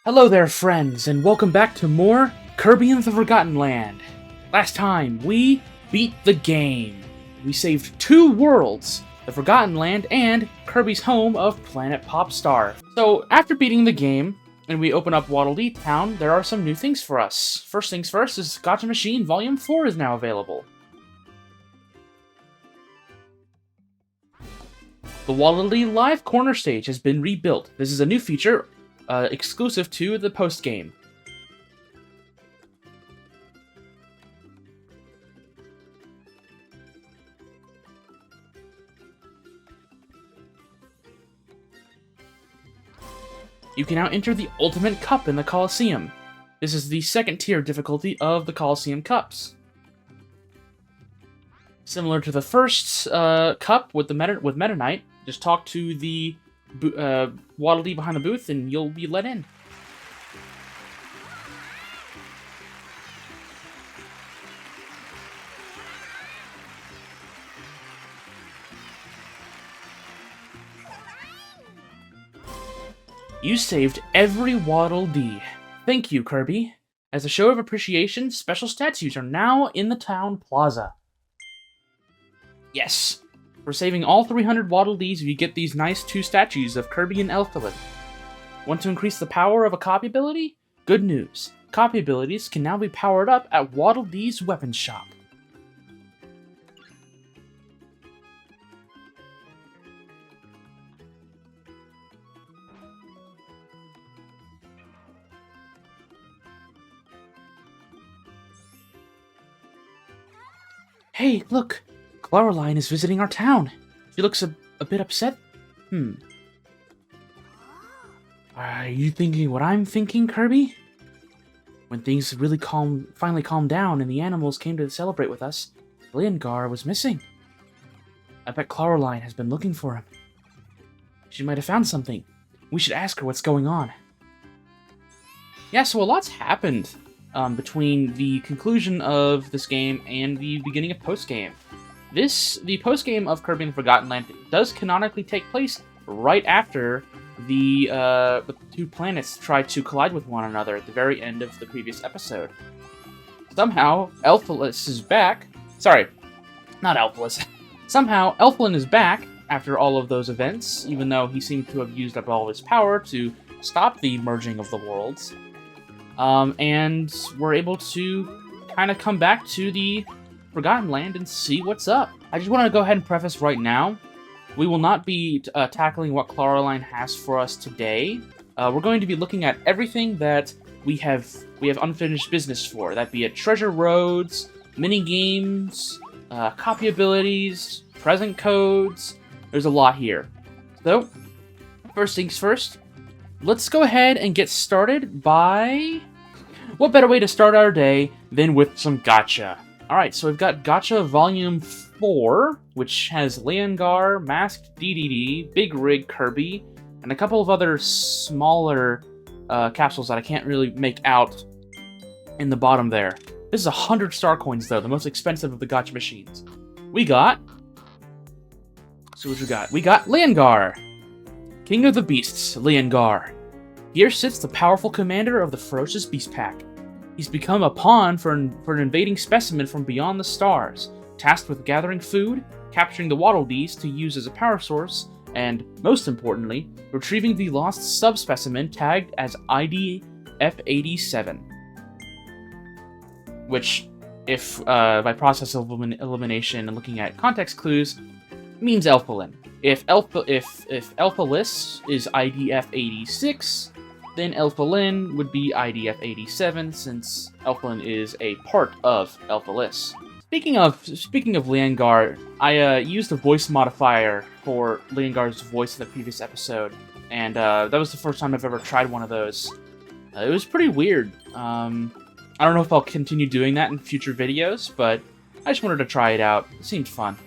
Hello there, friends, and welcome back to more Kirby and the Forgotten Land. Last time, we beat the game. We saved 2 worlds, the Forgotten Land and Kirby's home of Planet Popstar. So, after beating the game, and we open up Waddle Dee Town, there are some new things for us. First things first is Gotcha Machine Volume 4 is now available. The Waddle Dee Live Corner Stage has been rebuilt. This is a new feature exclusive to the post-game. You can now enter the Ultimate Cup in the Coliseum. This is the second tier difficulty of the Coliseum Cups. Similar to the first cup with Meta Knight, just talk to the Waddle Dee behind the booth and you'll be let in. You saved every Waddle Dee. Thank you, Kirby. As a show of appreciation, special statues are now in the town plaza. Yes! For saving all 300 Waddle Dees, you get these nice 2 statues of Kirby and Elfilis. Want to increase the power of a copy ability? Good news. Copy abilities can now be powered up at Waddle Dee's weapon shop. Hey, look! Coraline is visiting our town. She looks a bit upset. Are you thinking what I'm thinking, Kirby? When things really finally calmed down and the animals came to celebrate with us, Leongar was missing. I bet Coraline has been looking for him. She might have found something. We should ask her what's going on. Yeah, so a lot's happened between the conclusion of this game and the beginning of post-game. The post-game of Kirby and the Forgotten Land does canonically take place right after the 2 planets try to collide with one another at the very end of the previous episode. Somehow, Elfilis is back. Sorry, not Elfilis. Somehow, Elfilin is back after all of those events, even though he seemed to have used up all of his power to stop the merging of the worlds. And we're able to kind of come back to the Forgotten Land and see what's up. I just want to go ahead and preface right now, we will not be tackling what Coraline has for us today. We're going to be looking at everything that we have unfinished business for. That be it treasure roads, mini games, copy abilities, present codes. There's a lot here. So, first things first, let's go ahead and get started by... What better way to start our day than with some gacha? Alright, so we've got Gacha Volume 4, which has Leongar, Masked DDD, Big Rig Kirby, and a couple of other smaller capsules that I can't really make out in the bottom there. This is 100 star coins, though, the most expensive of the gacha machines. We got... So what we got? We got Leongar, King of the Beasts, Leongar. Here sits the powerful commander of the ferocious beast pack. He's become a pawn for an invading specimen from beyond the stars, tasked with gathering food, capturing the Waddle Dees to use as a power source, and, most importantly, retrieving the lost subspecimen tagged as ID F87. Which, if by process of elimination and looking at context clues, means Elfilin. If Elfilis is ID F86, then Elfilin would be IDF 87, since Elfilin is a part of Elfilis. Speaking of Leongar, I used a voice modifier for Leongar's voice in the previous episode, and that was the first time I've ever tried one of those. It was pretty weird. I don't know if I'll continue doing that in future videos, but I just wanted to try it out. It seemed fun.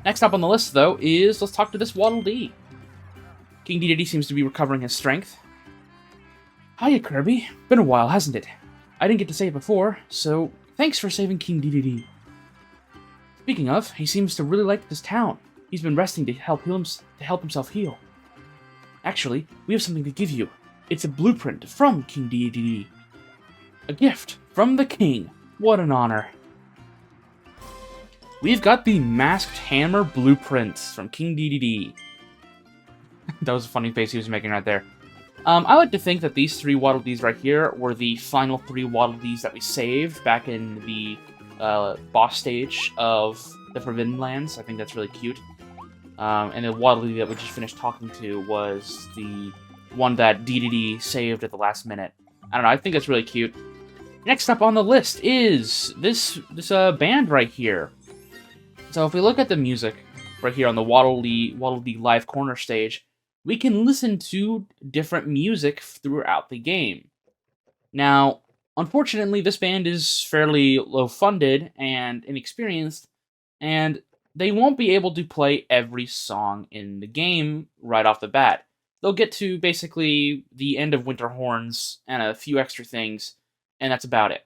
Next up on the list, though, is let's talk to this Waddle Dee. King Dedede seems to be recovering his strength. Hiya, Kirby. Been a while, hasn't it? I didn't get to say it before, so thanks for saving King Dedede. Speaking of, he seems to really like this town. He's been resting to help himself heal. Actually, we have something to give you. It's a blueprint from King Dedede. A gift from the king. What an honor. We've got the Masked Hammer blueprints from King Dedede. That was a funny face he was making right there. I like to think that these 3 Waddle Dees right here were the final 3 Waddle Dees that we saved back in the boss stage of the Forbidden Lands. I think that's really cute. And the Waddle Dee that we just finished talking to was the one that Dedede saved at the last minute. I don't know, I think that's really cute. Next up on the list is this band right here. So if we look at the music right here on the Waddle Dee live corner stage, we can listen to different music throughout the game. Now, unfortunately, this band is fairly low-funded and inexperienced, and they won't be able to play every song in the game right off the bat. They'll get to basically the end of Winter Horns and a few extra things, and that's about it.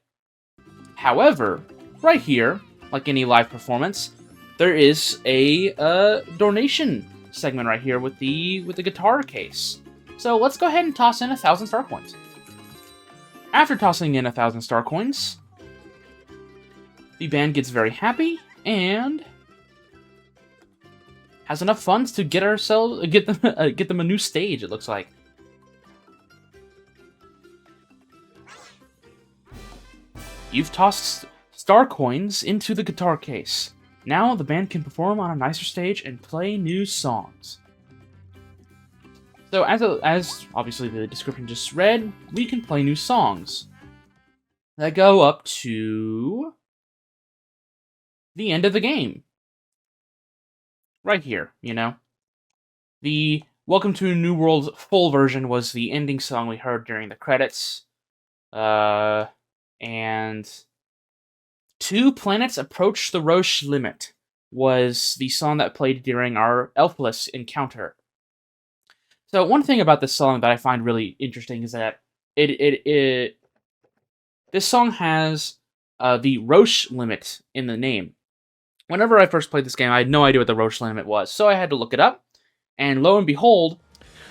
However, right here, like any live performance, there is a donation segment right here with the guitar case. So let's go ahead and toss in 1,000 star coins. After tossing in 1,000 star coins, the band gets very happy and has enough funds to get them a new stage. It looks like. You've tossed star coins into the guitar case. Now the band can perform on a nicer stage and play new songs. So as obviously the description just read, we can play new songs that go up to the end of the game. Right here, you know. The Welcome to New World full version was the ending song we heard during the credits. And Two Planets Approach the Roche Limit was the song that played during our Elfilis encounter. So one thing about this song that I find really interesting is that this song has the Roche Limit in the name. Whenever I first played this game, I had no idea what the Roche Limit was, so I had to look it up, and lo and behold,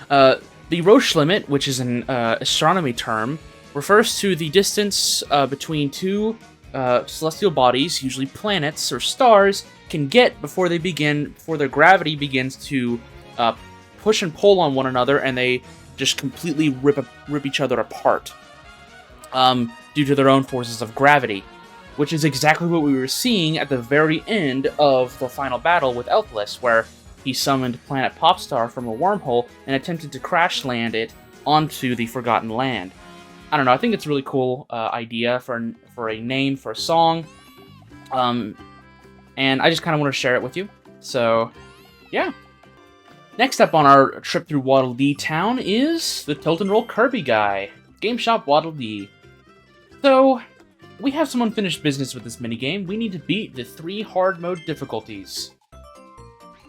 the Roche Limit, which is an astronomy term, refers to the distance between two celestial bodies, usually planets or stars, can get before their gravity begins to push and pull on one another, and they just completely rip each other apart due to their own forces of gravity, which is exactly what we were seeing at the very end of the final battle with Elfilis, where he summoned Planet Popstar from a wormhole and attempted to crash land it onto the Forgotten Land. I don't know, I think it's a really cool idea for a name for a song, and I just kind of want to share it with you. So, yeah. Next up on our trip through Waddle Dee Town is the Tilt and Roll Kirby guy, Game Shop Waddle Dee. So, we have some unfinished business with this minigame. We need to beat the 3 hard mode difficulties.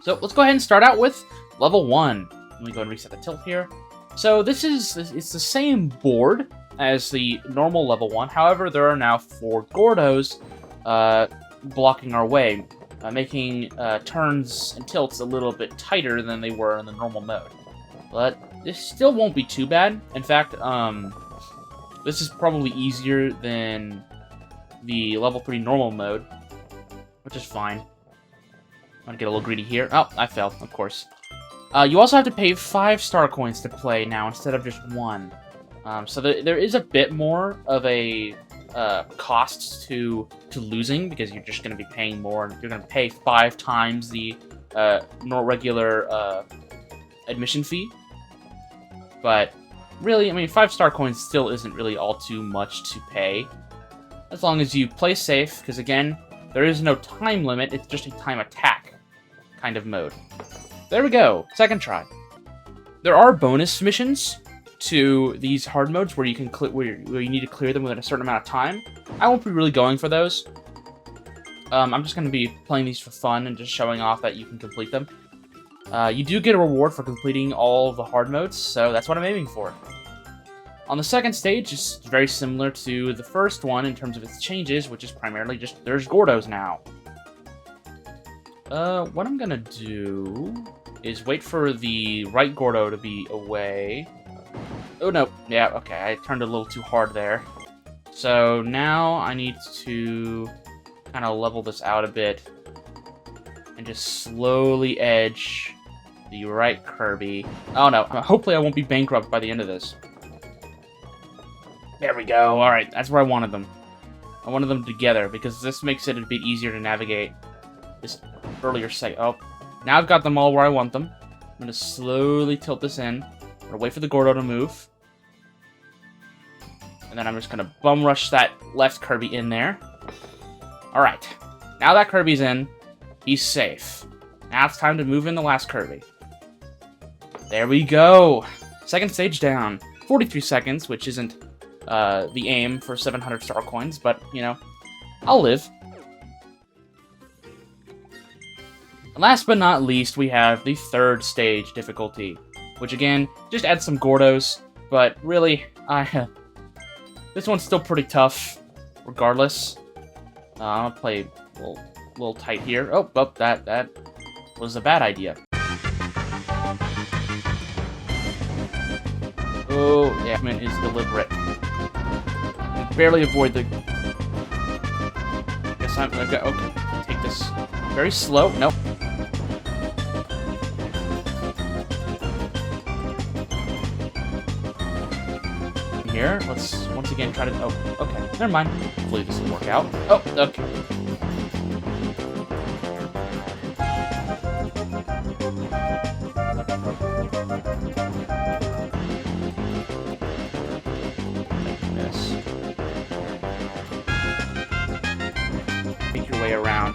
So, let's go ahead and start out with level 1. Let me go and reset the tilt here. So, it's the same board as the normal level 1. However, there are now 4 Gordos blocking our way, making turns and tilts a little bit tighter than they were in the normal mode. But this still won't be too bad. In fact, this is probably easier than the level 3 normal mode, which is fine. I'm gonna get a little greedy here. Oh, I fell, of course. You also have to pay 5 star coins to play now instead of just 1. So there is a bit more of a cost to losing, because you're just going to be paying more. You're going to pay 5 times the regular admission fee. But really, I mean, 5 star coins still isn't really all too much to pay, as long as you play safe. Because again, there is no time limit. It's just a time attack kind of mode. There we go. Second try. There are bonus missions to these hard modes where you can where you need to clear them within a certain amount of time. I won't be really going for those. I'm just going to be playing these for fun and just showing off that you can complete them. You do get a reward for completing all of the hard modes, so that's what I'm aiming for. On the second stage, it's very similar to the first one in terms of its changes, which is primarily just there's Gordos now. What I'm going to do is wait for the right Gordo to be away. Oh, no. Yeah, okay. I turned a little too hard there. So now I need to kind of level this out a bit. And just slowly edge the right Kirby. Oh, no. Hopefully I won't be bankrupt by the end of this. There we go. Alright, that's where I wanted them. I wanted them together, because this makes it a bit easier to navigate this earlier segment. Oh, now I've got them all where I want them. I'm going to slowly tilt this in. I'm going to wait for the Gordo to move. And then I'm just going to bum rush that left Kirby in there. Alright, now that Kirby's in, he's safe. Now it's time to move in the last Kirby. There we go. Second stage down. 43 seconds, which isn't the aim for 700 star coins, but, you know, I'll live. And last but not least, we have the third stage difficulty, which again, just adds some Gordos, but really, this one's still pretty tough, regardless. I'm gonna play a little tight here. Oh, that was a bad idea. Oh, yeah, man is deliberate. Barely avoid the... Guess I'm gonna go... Okay, take this very slow. Nope. Here, let's once again try to... Oh, okay, never mind. Hopefully this will work out. Oh, okay. Make your way around.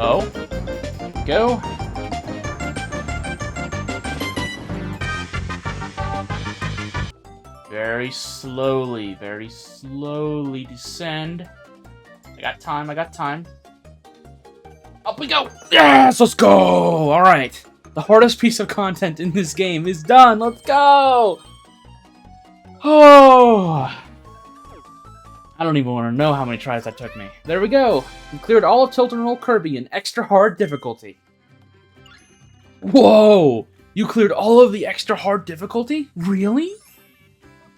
Oh. Go. Very slowly descend. I got time. Up we go! Yes, let's go! Alright. The hardest piece of content in this game is done. Let's go! Oh! I don't even want to know how many tries that took me. There we go! We cleared all of Tilted Roll Kirby in extra hard difficulty. Whoa! You cleared all of the extra hard difficulty? Really?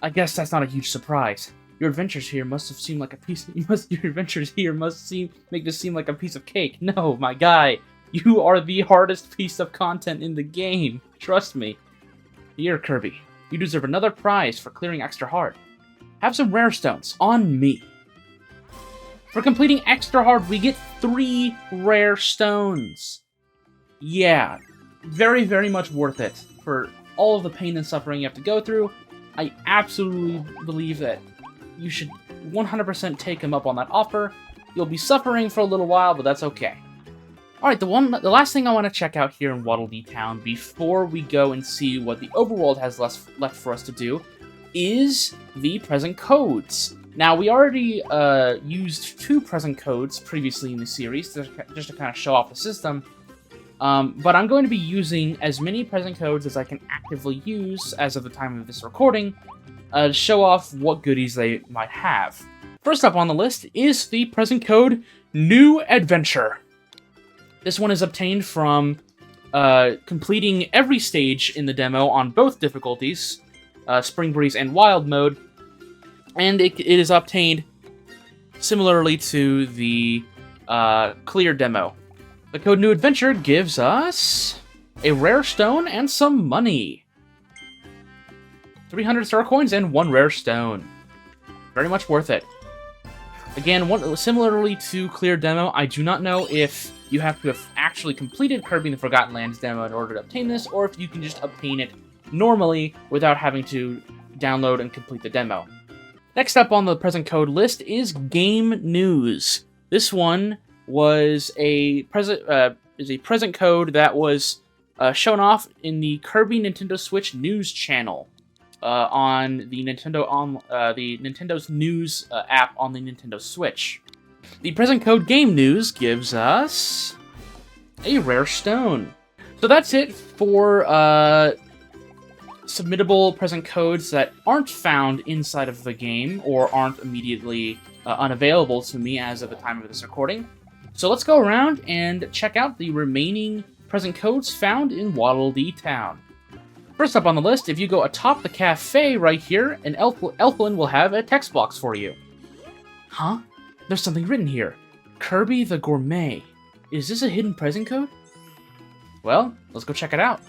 I guess that's not a huge surprise. Your adventures here must have seemed like a piece of, your adventures here must make this seem like a piece of cake. No, my guy, you are the hardest piece of content in the game. Trust me. Here, Kirby, you deserve another prize for clearing extra hard. Have some rare stones on me. For completing extra hard, we get 3 rare stones. Yeah, very, very much worth it for all of the pain and suffering you have to go through. I absolutely believe that you should 100% take him up on that offer. You'll be suffering for a little while, but that's okay. Alright, the last thing I want to check out here in Waddle Dee Town before we go and see what the overworld has left for us to do is the present codes. Now, we already used 2 present codes previously in the series just to kind of show off the system. But I'm going to be using as many present codes as I can actively use as of the time of this recording to show off what goodies they might have. First up on the list is the present code New Adventure. This one is obtained from completing every stage in the demo on both difficulties, Spring Breeze and Wild Mode, and it is obtained similarly to the clear demo. The code New Adventure gives us a rare stone and some money. 300 star coins and 1 rare stone. Very much worth it. Again, similarly to clear demo, I do not know if you have to have actually completed Kirby in the Forgotten Lands demo in order to obtain this, or if you can just obtain it normally without having to download and complete the demo. Next up on the present code list is Game News. This one was a present code that was shown off in the Kirby Nintendo Switch News channel on the Nintendo's News app on the Nintendo Switch. The present code Game News gives us a rare stone. So that's it for submittable present codes that aren't found inside of the game or aren't immediately unavailable to me as of the time of this recording. So let's go around and check out the remaining present codes found in Waddle Dee Town. First up on the list, if you go atop the cafe right here, an Elflin will have a text box for you. Huh? There's something written here. Kirby the Gourmet. Is this a hidden present code? Well, let's go check it out.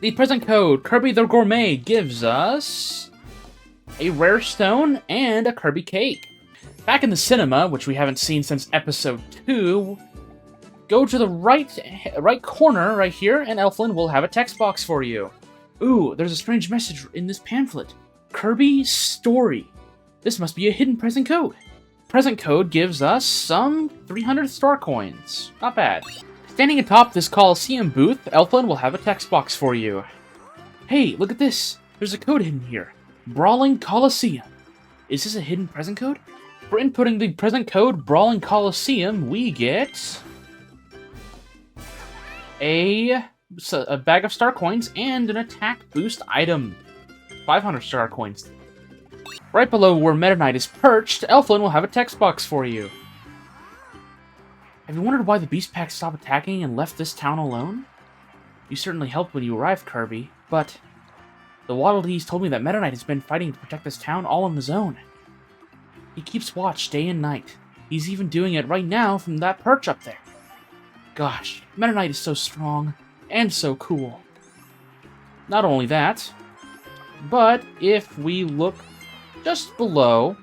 The present code, Kirby the Gourmet, gives us a rare stone and a Kirby cake. Back in the cinema, which we haven't seen since episode 2, go to the right corner right here, and Elflin will have a text box for you. Ooh, there's a strange message in this pamphlet. Kirby Story. This must be a hidden present code. Present code gives us some 300 star coins. Not bad. Standing atop this Coliseum booth, Elflin will have a text box for you. Hey, look at this. There's a code hidden here. Brawling Coliseum. Is this a hidden present code? For inputting the present code Brawling Coliseum, we get a bag of star coins and an attack boost item. 500 star coins. Right below where Meta Knight is perched, Elflin will have a text box for you. Have you wondered why the Beast Pack stopped attacking and left this town alone? You certainly helped when you arrived, Kirby, but the Waddle Dees told me that Meta Knight has been fighting to protect this town all on his own. He keeps watch day and night. He's even doing it right now from that perch up there. Gosh, Meta Knight is so strong and so cool. Not only that, but if we look just below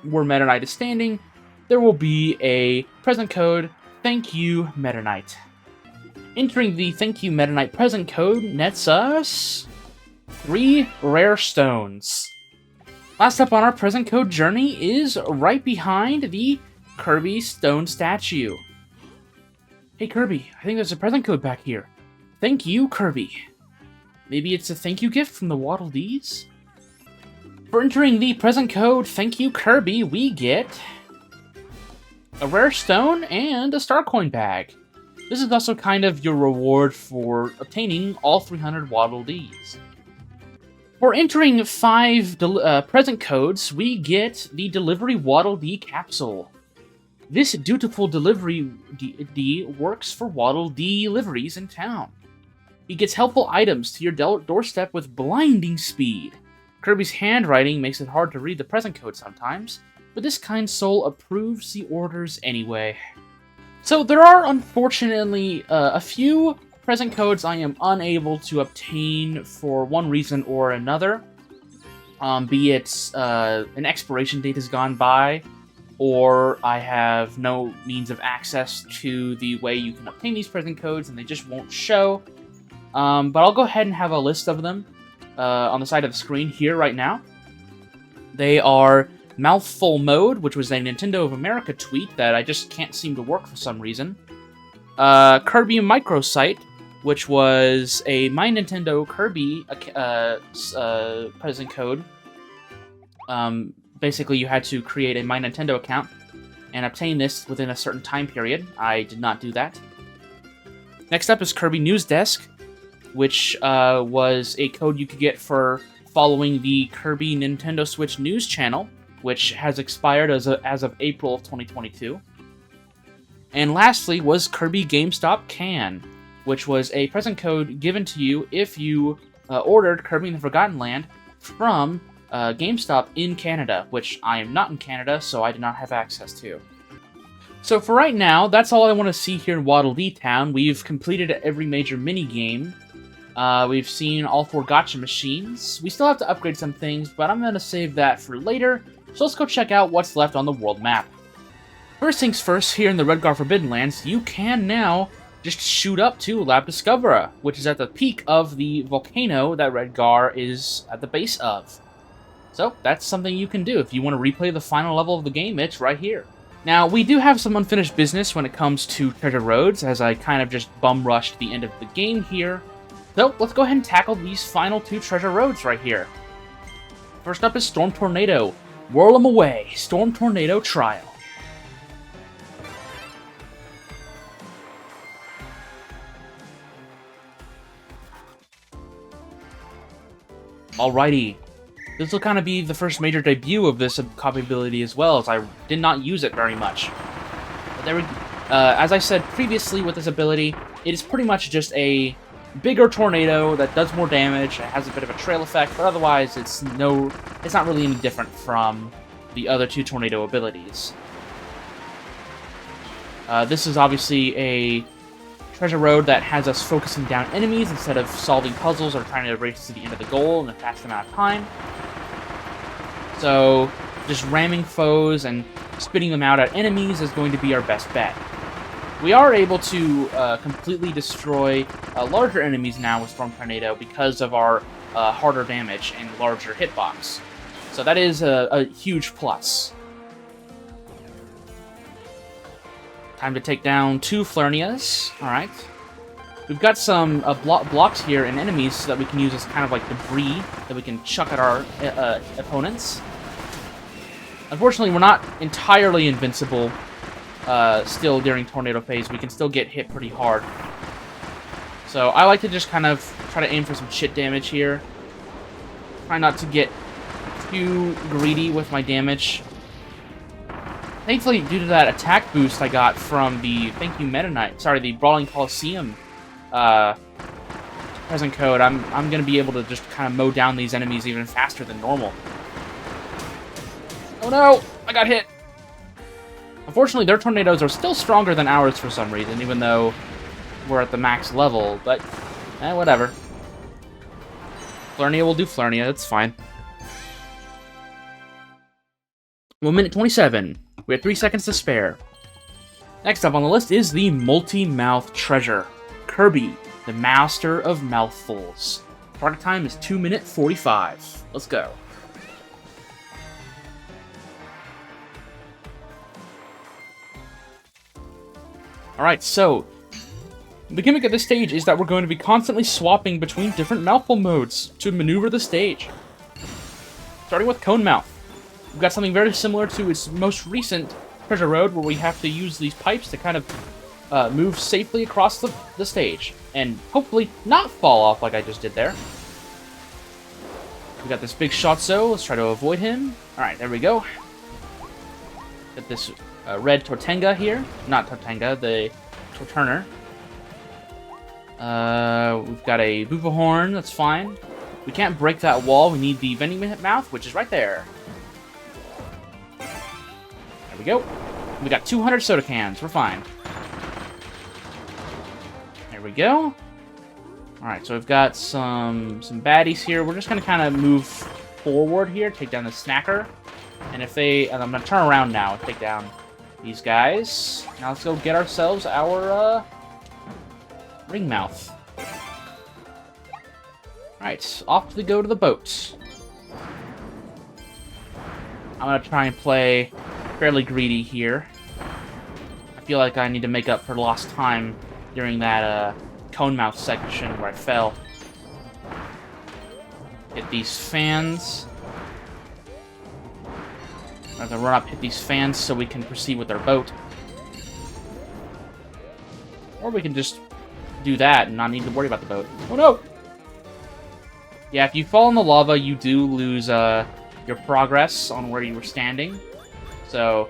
where Meta Knight is standing, there will be a present code, Thank You, Meta Knight. Entering the Thank You, Meta Knight present code nets us 3 rare stones. Last up on our present code journey is right behind the Kirby stone statue. Hey Kirby, I think there's a present code back here. Thank you, Kirby. Maybe it's a thank you gift from the Waddle Dees? For entering the present code, Thank You, Kirby, we get a rare stone and a star coin bag. This is also kind of your reward for obtaining all 300 Waddle Dees. For entering 5 present codes, we get the Delivery Waddle Dee capsule. This dutiful delivery D works for Waddle Dee deliveries in town. He gets helpful items to your doorstep with blinding speed. Kirby's handwriting makes it hard to read the present code sometimes, but this kind soul approves the orders anyway. So there are unfortunately a few present codes I am unable to obtain for one reason or another. Be it an expiration date has gone by, or I have no means of access to the way you can obtain these present codes and they just won't show. But I'll go ahead and have a list of them on the side of the screen here right now. They are Mouthful Mode, which was a Nintendo of America tweet that I just can't seem to work for some reason. Kirby Microsite, which was a My Nintendo Kirby present code. Basically, you had to create a My Nintendo account and obtain this within a certain time period. I did not do that. Next up is Kirby News Desk, which was a code you could get for following the Kirby Nintendo Switch News channel, which has expired as of April of 2022. And lastly was Kirby GameStop Can, which was a present code given to you if you ordered Kirby in the Forgotten Land from GameStop in Canada, which I am not in Canada, so I do not have access to. So for right now, that's all I want to see here in Waddle Dee Town. We've completed every major mini-game. We've seen all 4 gacha machines. We still have to upgrade some things, but I'm going to save that for later. So let's go check out what's left on the world map. First things first, here in the Redgar Forbidden Lands, you can now just shoot up to Lab Discovera, which is at the peak of the volcano that Redgar is at the base of. So that's something you can do. If you want to replay the final level of the game, it's right here. Now, we do have some unfinished business when it comes to treasure roads, as I kind of just bum-rushed the end of the game here. So let's go ahead and tackle these final 2 treasure roads right here. First up is Storm Tornado. Whirl 'em away, Storm Tornado Trial. Alrighty. This will kind of be the first major debut of this copy ability as well, as I did not use it very much. But there we, as I said previously with this ability, it is pretty much just a bigger tornado that does more damage. It has a bit of a trail effect, but otherwise it's not really any different from the other two tornado abilities. This is obviously a treasure road that has us focusing down enemies instead of solving puzzles or trying to race to the end of the goal in a fast amount of time. So, just ramming foes and spitting them out at enemies is going to be our best bet. We are able to completely destroy larger enemies now with Storm Tornado because of our harder damage and larger hitbox. So that is a huge plus. Time to take down 2 Flurnias. Alright. We've got some blocks here and enemies so that we can use as kind of like debris that we can chuck at our opponents. Unfortunately, we're not entirely invincible still during Tornado phase. We can still get hit pretty hard. So I like to just kind of try to aim for some shit damage here. Try not to get too greedy with my damage. Thankfully, due to that attack boost I got from the the Brawling Coliseum present code, I'm going to be able to just kind of mow down these enemies even faster than normal. Oh no! I got hit! Unfortunately, their tornadoes are still stronger than ours for some reason, even though we're at the max level, but whatever. Flurnia will do Flurnia, it's fine. 1 minute 27. We have 3 seconds to spare. Next up on the list is the Multi-Mouth Treasure. Kirby, the Master of Mouthfuls. Target time is 2 minute 45. Let's go. Alright, so the gimmick of this stage is that we're going to be constantly swapping between different mouthful modes to maneuver the stage. Starting with Cone Mouth. We've got something very similar to its most recent treasure road, where we have to use these pipes to kind of move safely across the stage, and hopefully not fall off like I just did there. We got this big Shotzo. Let's try to avoid him. Alright, there we go. Got this red Tortenga here. Not Tortenga, the Torturner. We've got a Boopa Horn. That's fine. We can't break that wall. We need the Vending Mouth, which is right there. There we go. We got 200 soda cans. We're fine. There we go. Alright, so we've got some baddies here. We're just going to kind of move forward here, take down the Snacker. And I'm going to turn around now and take down these guys. Now let's go get ourselves our Ring Mouth. Alright, off we go to the boat. I'm going to try and play fairly greedy here. I feel like I need to make up for lost time during that Cone Mouth section where I fell. Hit these fans. I have to run up, hit these fans so we can proceed with our boat. Or we can just do that and not need to worry about the boat. Oh no! Yeah, if you fall in the lava, you do lose your progress on where you were standing. So,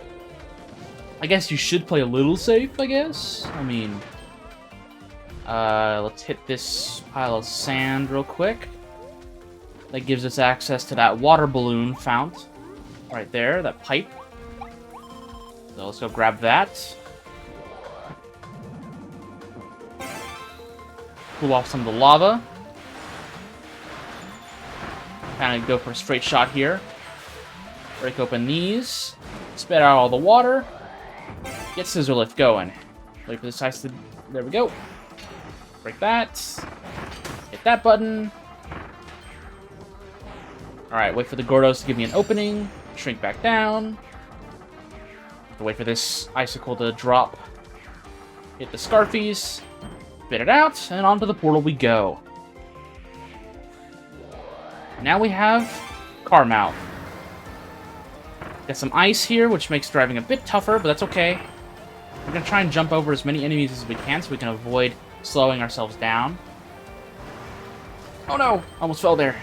I guess you should play a little safe, I guess? I mean, let's hit this pile of sand real quick. That gives us access to that water balloon fount. Right there, that pipe. So let's go grab that. Cool off some of the lava. Kind of go for a straight shot here. Break open these. Spit out all the water. Get Scissor Lift going. Wait for this ice to... There we go. Break that. Hit that button. Alright, wait for the Gordos to give me an opening. Shrink back down. Have to wait for this icicle to drop. Hit the Scarfies. Spit it out, and onto the portal we go. Now we have Car Mouth. Got some ice here, which makes driving a bit tougher, but that's okay. We're going to try and jump over as many enemies as we can so we can avoid slowing ourselves down. Oh no! Almost fell there.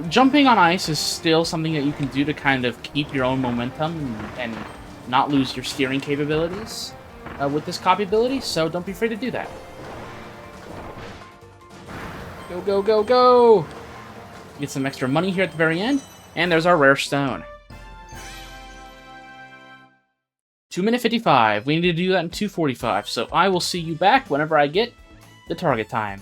Jumping on ice is still something that you can do to kind of keep your own momentum and not lose your steering capabilities with this copy ability, so don't be afraid to do that. Go, go, go, go! Get some extra money here at the very end, and there's our rare stone. 2 minute 55. We need to do that in 2:45, so I will see you back whenever I get the target time.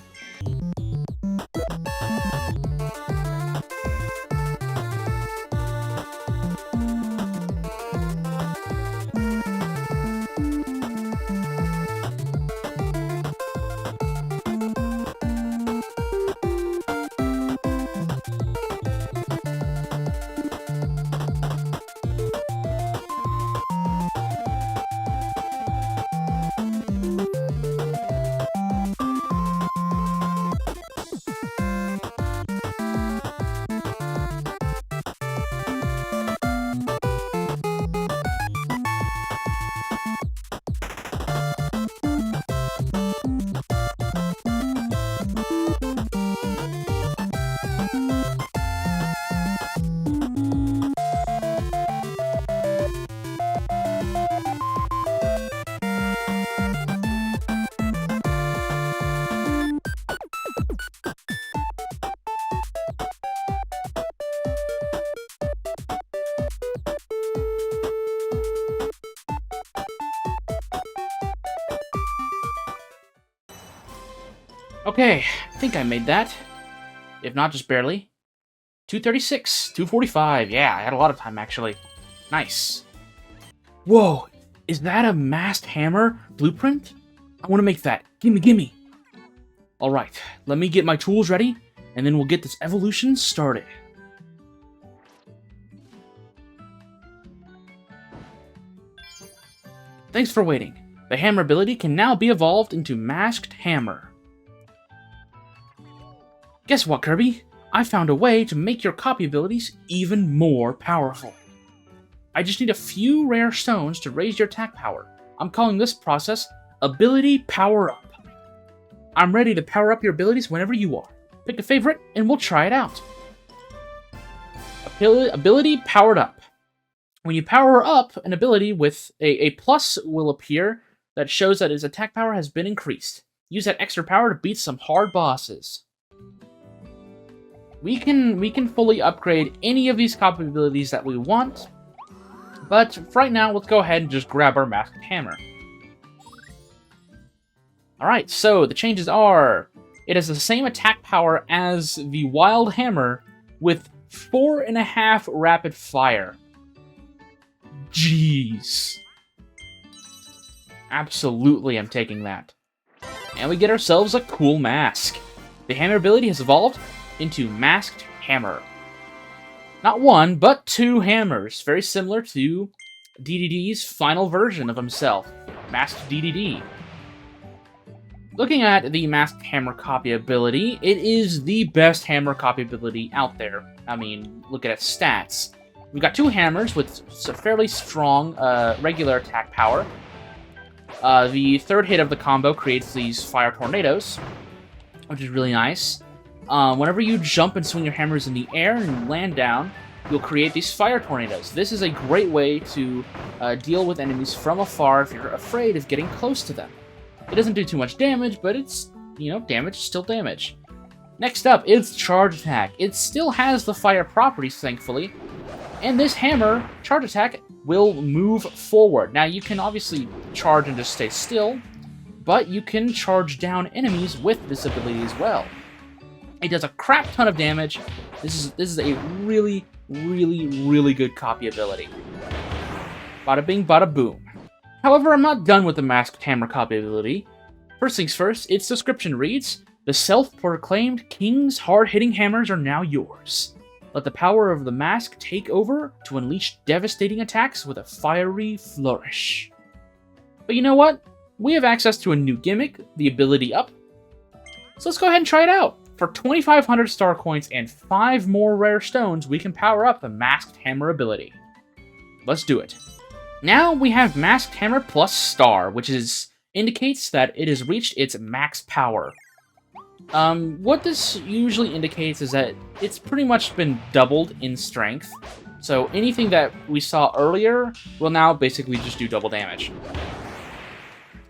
Okay, I think I made that. If not, just barely. 2:36, 2:45. Yeah, I had a lot of time, actually. Nice. Whoa, is that a masked hammer blueprint? I want to make that. Gimme, gimme. Alright, let me get my tools ready, and then we'll get this evolution started. Thanks for waiting. The hammer ability can now be evolved into Masked Hammer. Guess what, Kirby? I found a way to make your copy abilities even more powerful. I just need a few rare stones to raise your attack power. I'm calling this process Ability Power Up. I'm ready to power up your abilities whenever you are. Pick a favorite and we'll try it out. Ability Powered Up. When you power up an ability with a plus will appear that shows that its attack power has been increased. Use that extra power to beat some hard bosses. We can fully upgrade any of these copy abilities that we want, but for right now, let's go ahead and just grab our Masked Hammer. Alright, so the changes are, it has the same attack power as the Wild Hammer with 4.5 rapid fire. Jeez. Absolutely, I'm taking that. And we get ourselves a cool mask. The hammer ability has evolved into Masked Hammer. Not one, but two hammers, very similar to DDD's final version of himself, Masked DDD. Looking at the Masked Hammer copy ability, it is the best hammer copy ability out there. I mean, look at its stats. We've got two hammers with a fairly strong regular attack power. The third hit of the combo creates these fire tornadoes, which is really nice. Whenever you jump and swing your hammers in the air and land down, you'll create these fire tornadoes. This is a great way to deal with enemies from afar if you're afraid of getting close to them. It doesn't do too much damage, but it's, damage is still damage. Next up, it's Charge Attack. It still has the fire properties, thankfully, and this hammer, Charge Attack, will move forward. Now, you can obviously charge and just stay still, but you can charge down enemies with this ability as well. It does a crap ton of damage. This is a really, really, really good copy ability. Bada bing, bada boom. However, I'm not done with the Masked Hammer copy ability. First things first, its description reads, "The self-proclaimed king's hard-hitting hammers are now yours. Let the power of the mask take over to unleash devastating attacks with a fiery flourish." But you know what? We have access to a new gimmick, the Ability Up. So let's go ahead and try it out. For 2,500 star coins and 5 more rare stones, we can power up the Masked Hammer ability. Let's do it. Now we have Masked Hammer plus Star, which indicates that it has reached its max power. What this usually indicates is that it's pretty much been doubled in strength. So anything that we saw earlier will now basically just do double damage.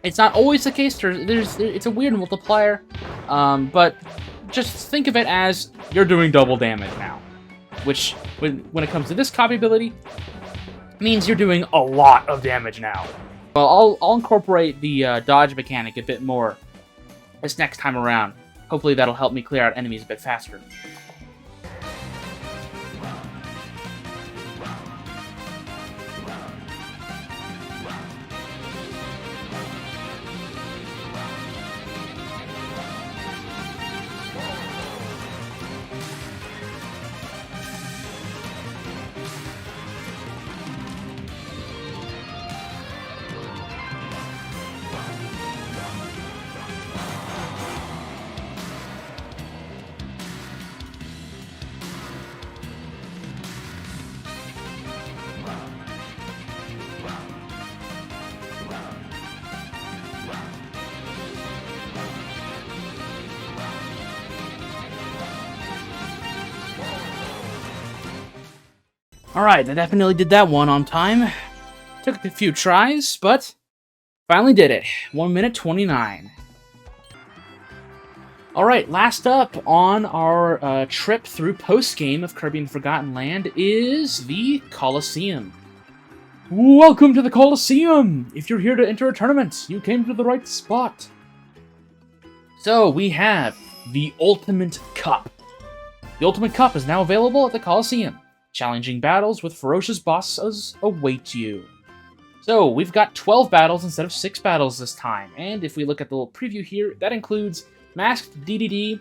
It's not always the case. It's a weird multiplier, but just think of it as you're doing double damage now. Which, when it comes to this copy ability, means you're doing a lot of damage now. Well, I'll incorporate the dodge mechanic a bit more this next time around. Hopefully that'll help me clear out enemies a bit faster. Alright, I definitely did that one on time. Took a few tries, but finally did it. 1 minute 29. Alright, last up on our trip through post-game of Kirby and Forgotten Land is the Colosseum. Welcome to the Colosseum! If you're here to enter a tournament, you came to the right spot. So, we have the Ultimate Cup. The Ultimate Cup is now available at the Colosseum. Challenging battles with ferocious bosses await you. So, we've got 12 battles instead of 6 battles this time, and if we look at the little preview here, that includes Masked DDD,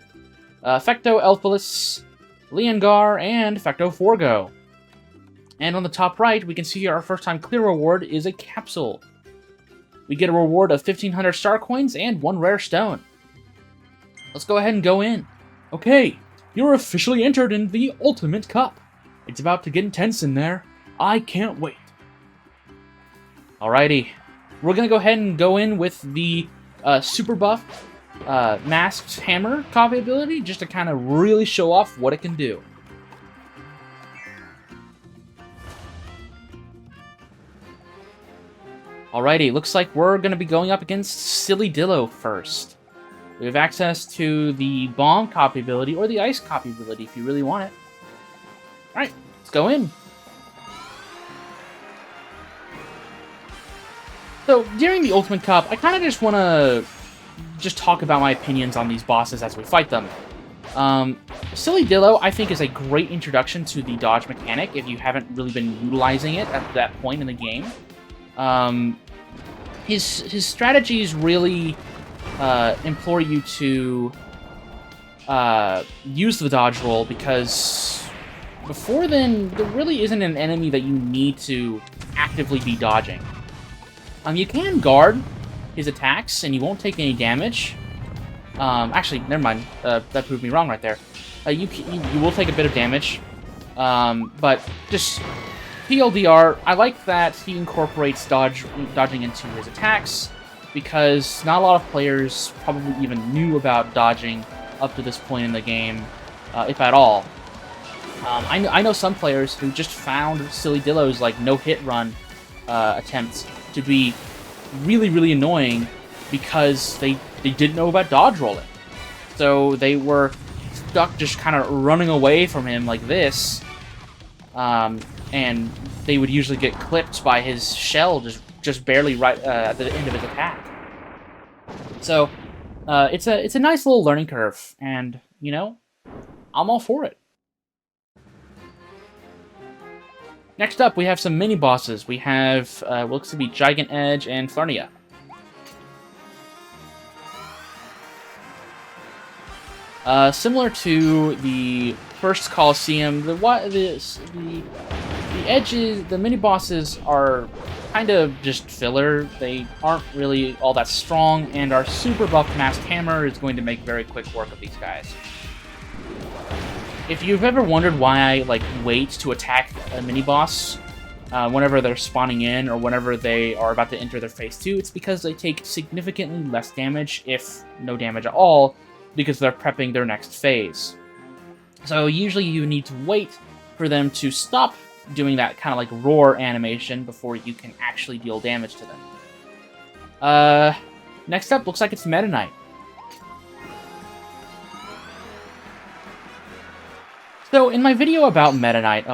Fecto Elfilis, Leongar, and Fecto Forgo. And on the top right, we can see our first time clear reward is a capsule. We get a reward of 1,500 star coins and 1 rare stone. Let's go ahead and go in. Okay, you're officially entered in the Ultimate Cup. It's about to get intense in there. I can't wait. Alrighty. We're going to go ahead and go in with the super buff Masked Hammer copy ability, just to kind of really show off what it can do. Alrighty, looks like we're going to be going up against Silly Dillo first. We have access to the Bomb copy ability or the Ice copy ability if you really want it. Alright, let's go in. So, during the Ultimate Cup, I kind of just want to talk about my opinions on these bosses as we fight them. Silly Dillo, I think, is a great introduction to the dodge mechanic if you haven't really been utilizing it at that point in the game. His strategies really implore you to use the dodge roll, because before then, there really isn't an enemy that you need to actively be dodging. You can guard his attacks, and you won't take any damage. Actually, never mind. That proved me wrong right there. You will take a bit of damage, but just TLDR, I like that he incorporates dodging into his attacks, because not a lot of players probably even knew about dodging up to this point in the game, if at all. I know some players who just found Silly Dillo's like no-hit run attempts to be really, really annoying because they didn't know about dodge rolling. So they were stuck just kind of running away from him like this, and they would usually get clipped by his shell just barely right at the end of his attack. So it's a nice little learning curve, and you know, I'm all for it. Next up, we have some mini-bosses. We have, looks to be Gigant Edge and Farnia. Similar to the first Colosseum, the edges, the mini-bosses are kind of just filler. They aren't really all that strong, and our super buffed Masked Hammer is going to make very quick work of these guys. If you've ever wondered why I wait to attack a mini-boss whenever they're spawning in or whenever they are about to enter their phase 2, it's because they take significantly less damage, if no damage at all, because they're prepping their next phase. So usually you need to wait for them to stop doing that kind of like roar animation before you can actually deal damage to them. Next up, looks like it's Meta Knight. So in my video about Meta Knight,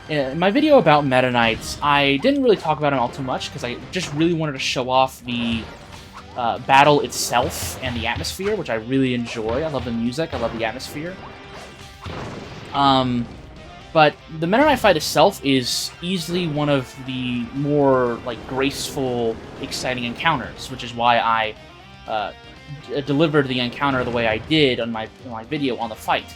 in my video about Meta Knights, I didn't really talk about him all too much because I just really wanted to show off the battle itself and the atmosphere, which I really enjoy. I love the music, I love the atmosphere. But the Meta Knight fight itself is easily one of the more like graceful, exciting encounters, which is why I delivered the encounter the way I did on my video on the fight.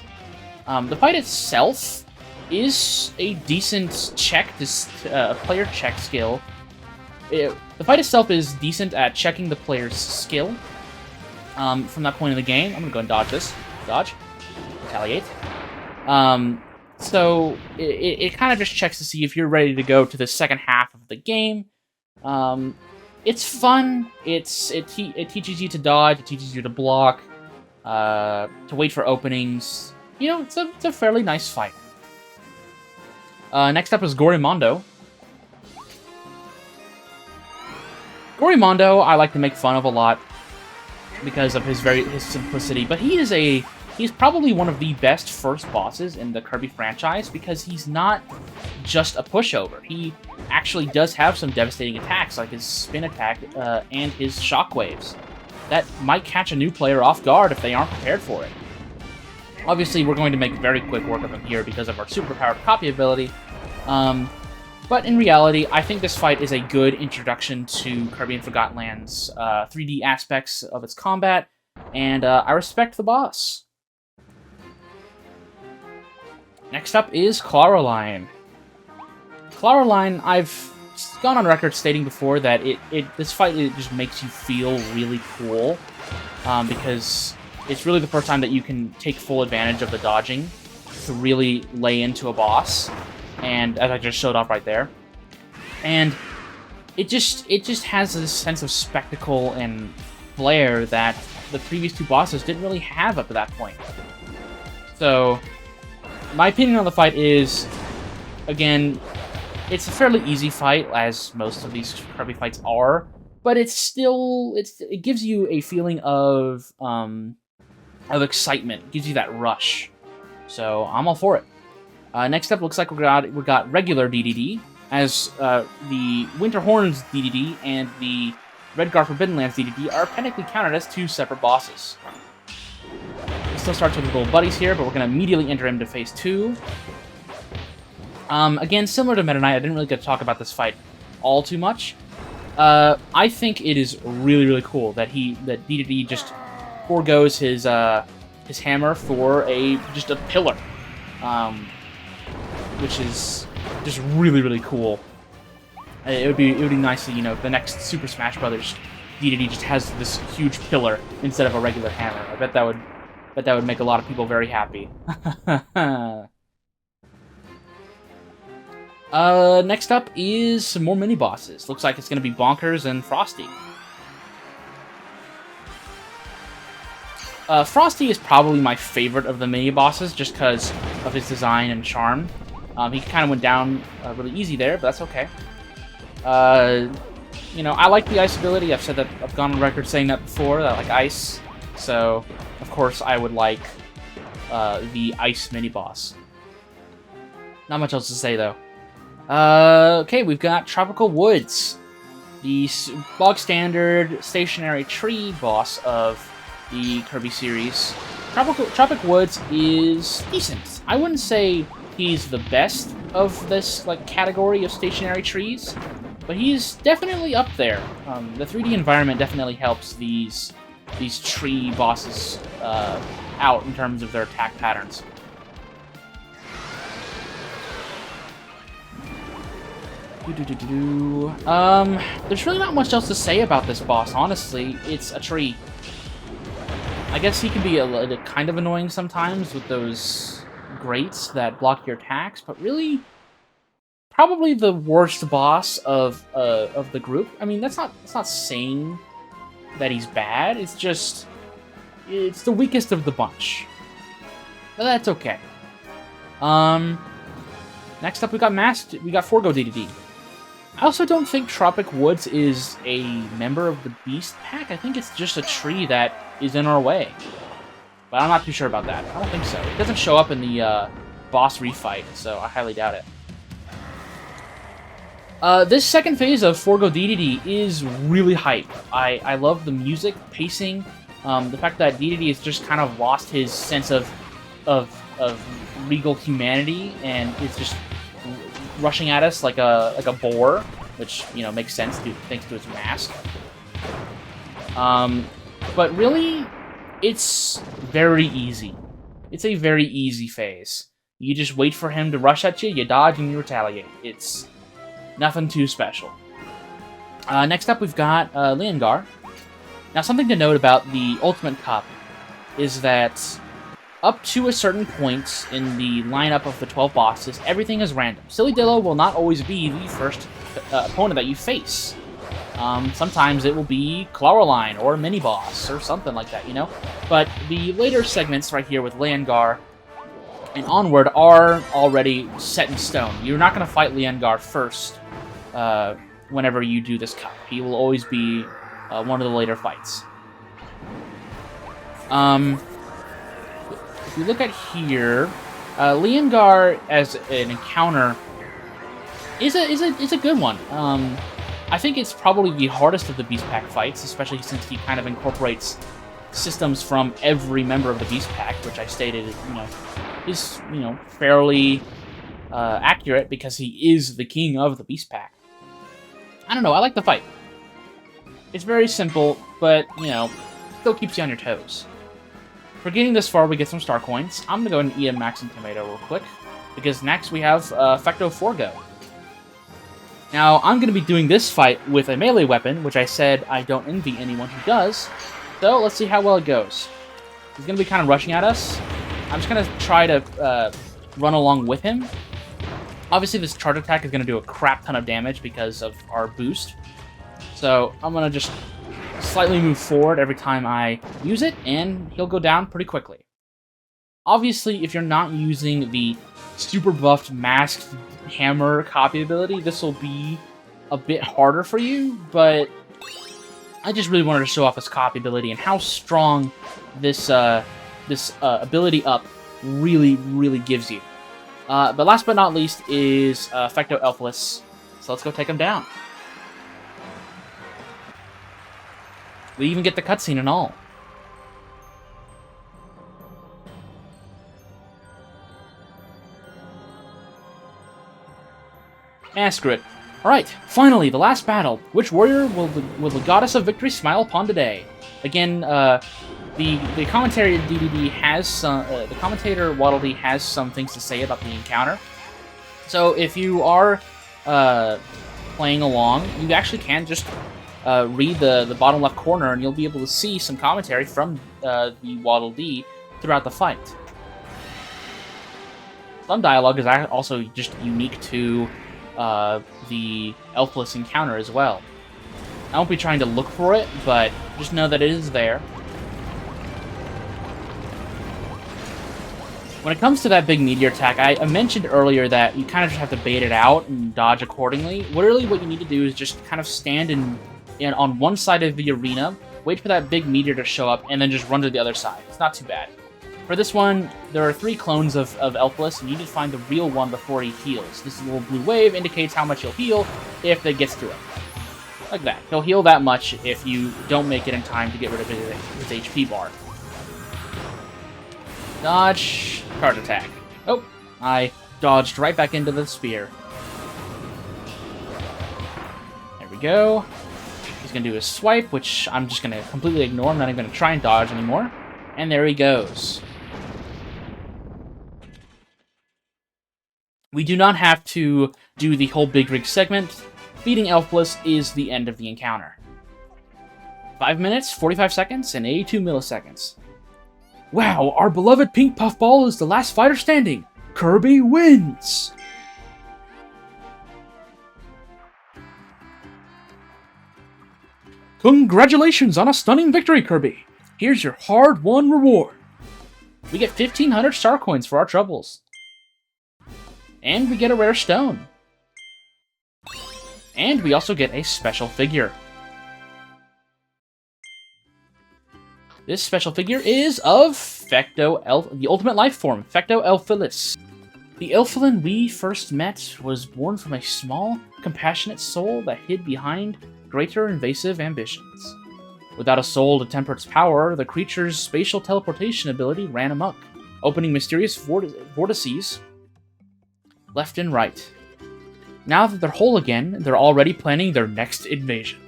The fight itself is a decent check, player check skill. The fight itself is decent at checking the player's skill. From that point in the game, I'm gonna go and dodge this. Dodge. Retaliate. So it kind of just checks to see if you're ready to go to the second half of the game. It's fun. It teaches you to dodge. It teaches you to block. To wait for openings. You know, it's a fairly nice fight. Next up is Gorimondo. Gorimondo, I like to make fun of a lot because of his simplicity, but he's probably one of the best first bosses in the Kirby franchise because he's not just a pushover. He actually does have some devastating attacks, like his spin attack and his shockwaves. That might catch a new player off guard if they aren't prepared for it. Obviously, we're going to make very quick work of him here because of our superpowered copy ability. But in reality, I think this fight is a good introduction to Kirby and Forgotten Lands' 3D aspects of its combat, and I respect the boss. Next up is Claroline. Claroline, I've gone on record stating before that this fight just makes you feel really cool, because it's really the first time that you can take full advantage of the dodging to really lay into a boss, and as I just showed off right there. And it just has this sense of spectacle and flair that the previous two bosses didn't really have up to that point. So, my opinion on the fight is, again, it's a fairly easy fight, as most of these Kirby fights are, but it gives you a feeling of excitement. It gives you that rush. So I'm all for it. Next up, looks like we got regular DDD, as the Winter Horns DDD and the Redgar Forbidden Lands DDD are technically counted as two separate bosses. It still starts with the little buddies here, but we're going to immediately enter into Phase 2. Again, similar to Meta Knight, I didn't really get to talk about this fight all too much. I think it is really, really cool that DDD just forgoes his hammer for just a pillar, which is just really, really cool. It would be nice to, you know, the next Super Smash Brothers DDD just has this huge pillar instead of a regular hammer. I bet that would make a lot of people very happy. Next up is some more mini bosses. Looks like it's going to be Bonkers and Frosty. Frosty is probably my favorite of the mini bosses just because of his design and charm. He kind of went down really easy there, but that's okay. You know, I like the ice ability. I've gone on record saying that before, that I like ice. So, of course, I would like the ice mini boss. Not much else to say, though. Okay, we've got Tropical Woods, the bog standard stationary tree boss of the Kirby series. Tropic Woods is decent. I wouldn't say he's the best of this category of stationary trees, but he's definitely up there. The 3D environment definitely helps these tree bosses out in terms of their attack patterns. There's really not much else to say about this boss, honestly. It's a tree. I guess he can be a kind of annoying sometimes with those grates that block your attacks, but really, probably the worst boss of the group. I mean, that's not saying that he's bad. It's just it's the weakest of the bunch. But that's okay. Next up we got Fecto Elfilis. I also don't think Tropic Woods is a member of the Beast Pack. I think it's just a tree that is in our way. But I'm not too sure about that. I don't think so. It doesn't show up in the boss refight, so I highly doubt it. This second phase of Fecto Elfilis is really hype. I love the music, pacing, the fact that Dedede has just kind of lost his sense of regal humanity and is just rushing at us like a boar, which, you know, makes sense thanks to its mask. But really, it's very easy. It's a very easy phase. You just wait for him to rush at you, you dodge, and you retaliate. It's nothing too special. Next up, we've got Leongar. Now, something to note about the Ultimate Cup is that up to a certain point in the lineup of the 12 bosses, everything is random. Silly-Dillo will not always be the first opponent that you face. Sometimes it will be Clawroline or Mini-Boss or something like that, you know? But the later segments right here with Leongar and onward are already set in stone. You're not going to fight Leongar first whenever you do this cup. He will always be one of the later fights. If you look at here, Leongar as an encounter is a good one. I think it's probably the hardest of the Beast Pack fights, especially since he kind of incorporates systems from every member of the Beast Pack, which I stated, is fairly accurate because he is the king of the Beast Pack. I don't know, I like the fight. It's very simple, but, still keeps you on your toes. For getting this far, we get some star coins. I'm going to go ahead and eat a Maxim Tomato real quick, because next we have Fecto Forgo. Now, I'm going to be doing this fight with a melee weapon, which I said I don't envy anyone who does. So, let's see how well it goes. He's going to be kind of rushing at us. I'm just going to try to run along with him. Obviously, this charge attack is going to do a crap ton of damage because of our boost. So, I'm going to just slightly move forward every time I use it, and he'll go down pretty quickly. Obviously, if you're not using the super buffed masked hammer copy ability, this will be a bit harder for you, but I just really wanted to show off his copy ability and how strong this ability up really gives you. But last but not least is Fecto Elfilis, so let's go take him down. We even get the cutscene and all. Screw it. Alright, finally, the last battle. Which warrior will the goddess of victory smile upon today? Again, the commentary DDD has some, the commentator Waddle Dee has some things to say about the encounter. So if you are playing along, you actually can just read the bottom left corner, and you'll be able to see some commentary from the Waddle Dee throughout the fight. Some dialogue is also just unique to the Elfilis encounter as well. I won't be trying to look for it, but just know that it is there. When it comes to that big meteor attack, I mentioned earlier that you kind of just have to bait it out and dodge accordingly. Literally, what you need to do is just kind of stand on one side of the arena, wait for that big meteor to show up, and then just run to the other side. It's not too bad. For this one, there are 3 clones of Elfilis, and you need to find the real one before he heals. This little blue wave indicates how much he'll heal if it gets through it. Like that. He'll heal that much if you don't make it in time to get rid of his HP bar. Dodge. Charge attack. Oh, I dodged right back into the spear. There we go. He's going to do his swipe, which I'm just going to completely ignore. I'm not even going to try and dodge anymore. And there he goes. We do not have to do the whole big rig segment. Beating Elfilis is the end of the encounter. 5 minutes, 45 seconds, and 82 milliseconds. Wow, our beloved pink puffball is the last fighter standing. Kirby wins! Congratulations on a stunning victory, Kirby! Here's your hard-won reward. We get 1,500 star coins for our troubles. And we get a rare stone. And we also get a special figure. This special figure is of the ultimate life form, Fecto Elfilis. The Elfilin we first met was born from a small, compassionate soul that hid behind greater invasive ambitions. Without a soul to temper its power, the creature's spatial teleportation ability ran amok, opening mysterious vortices left and right. Now that they're whole again, they're already planning their next invasion.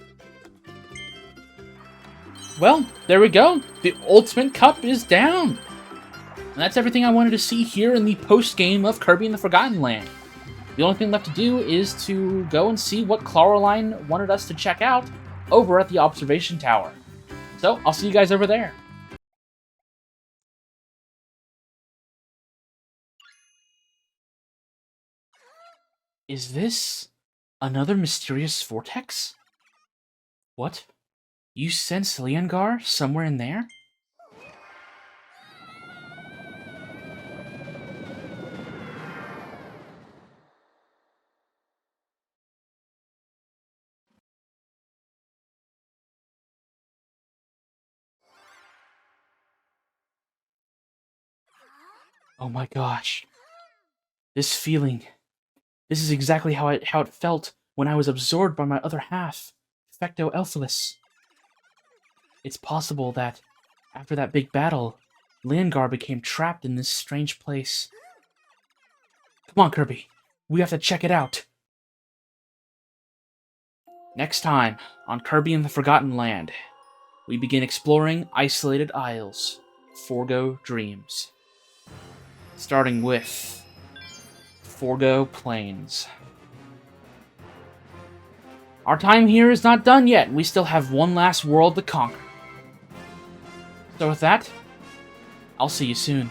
Well, there we go. The Ultimate Cup is down. And that's everything I wanted to see here in the post-game of Kirby and the Forgotten Land. The only thing left to do is to go and see what Clawroline wanted us to check out over at the observation tower. So, I'll see you guys over there. Is this another mysterious vortex? What? You sense Leongar somewhere in there? Oh my gosh. This feeling. This is exactly how it felt when I was absorbed by my other half, Fecto Elfilis. It's possible that, after that big battle, Leongar became trapped in this strange place. Come on, Kirby. We have to check it out. Next time, on Kirby and the Forgotten Land, we begin exploring isolated isles, Forgo Dreams. Starting with Forgo Plains. Our time here is not done yet. We still have one last world to conquer. So with that, I'll see you soon.